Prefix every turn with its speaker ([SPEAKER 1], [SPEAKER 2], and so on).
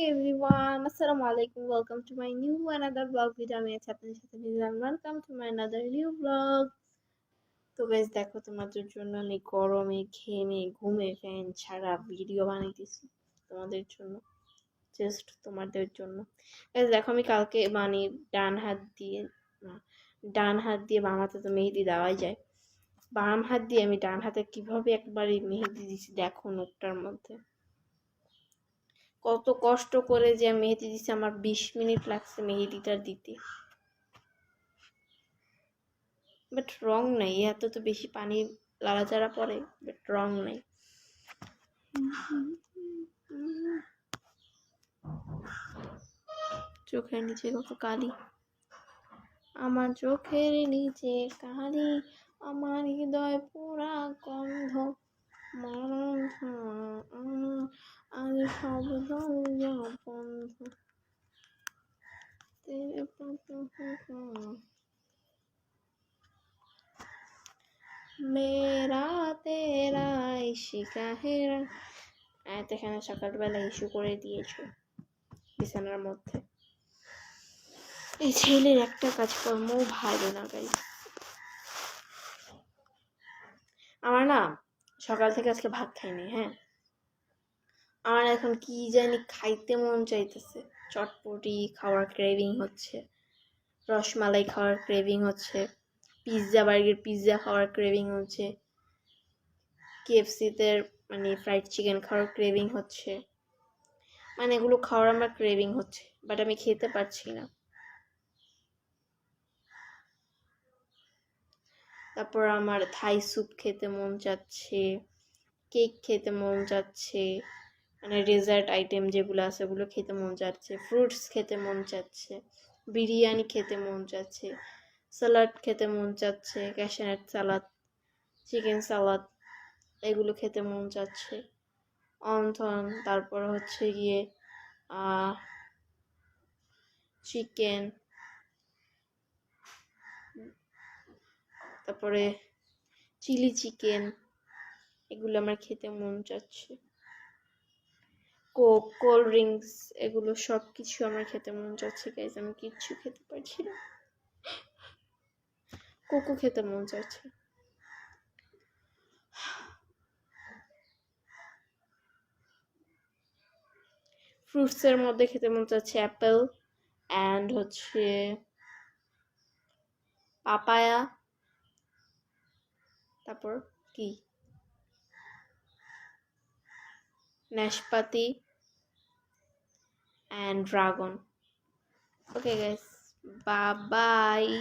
[SPEAKER 1] everyone, Assalamu alaikum. Welcome to my new another vlog video. আমি আছি আপনাদের সাথে video welcome to my another new vlog. তো guys দেখো তোমাদের জন্য আমি গরমে ঘেমে ঘুমে ফ্যান ছাড়া ভিডিও বানাইতেছি তোমাদের জন্য, জাস্ট তোমাদের জন্য। গাইস দেখো আমি কালকে মানে ডান হাত দিয়ে বাম হাতে তো মেহেদি দেওয়াই যায়, বাম হাত দিয়ে আমি ডান হাতে কিভাবে একবারে মেহেদি দিছি দেখো নোকটার মধ্যে। কত কষ্ট করে যে মেহেদি দিছি, আমার 20 মিনিট লাগছে মেহেদিটা দিতে। বাট রং নাই, এত তো বেশি পানি লাড়াচাড়া পরে, বাট রং নাই। চোখের নিচে কত কালি, আমার চোখের নিচে কালি, আমার হৃদয় পুরা গন্ধ, আজ সব বন্ধ। মেরা তেরা ইশিকা হেরা। এখানে সকালবেলা ইস্যু করে দিয়েছো বিছানার মধ্যে। এই ছেলের একটা কাজকর্ম ভালো না গাইস। আমার না সকাল থেকে আজকে ভাত খাইনি। হ্যাঁ, আমার এখন কি জানি খাইতে মন চাইতেছে, চটপটি খাওয়ার ক্রেভিং হচ্ছে, রসমালাই খাওয়ার ক্রেভিং হচ্ছে, পিৎজা খাওয়ার ক্রেভিং হচ্ছে, কেএফসিতে মানে ফ্রাইড চিকেন খাওয়ার ক্রেভিং হচ্ছে, মানে এগুলো খাওয়ার আমার ক্রেভিং হচ্ছে, বাট আমি খেতে পারছি না। তারপর আমার থাই স্যুপ খেতে মন চাচ্ছে, কেক খেতে মন চাচ্ছে, মানে ডেজার্ট আইটেম যেগুলো আছে ওগুলো খেতে মন চাচ্ছে, ফ্রুটস খেতে মন চাচ্ছে, বিরিয়ানি খেতে মন চাচ্ছে, স্যালাড খেতে মন চাচ্ছে, ক্যাশনাট সালাদ, চিকেন সালাদ এগুলো খেতে মন চাচ্ছে, অন্থন, তারপর হচ্ছে গিয়ে চিকেন, তারপরে চিলি চিকেন, এগুলো আমার খেতে মন চাচ্ছে, কোক, কোল্ড ড্রিঙ্কস, এগুলো সব কিছু আমার খেতে মন চাচ্ছে গাইজ। আমি কিচ্ছু খেতে পারছি না। কোকো খেতে মন চাচ্ছে। ফ্রুটসের মধ্যে খেতে মন চাচ্ছে অ্যাপেল অ্যান্ড হচ্ছে পাপায়া, তারপর কি নাশপাতি and dragon. Okay guys, bye bye.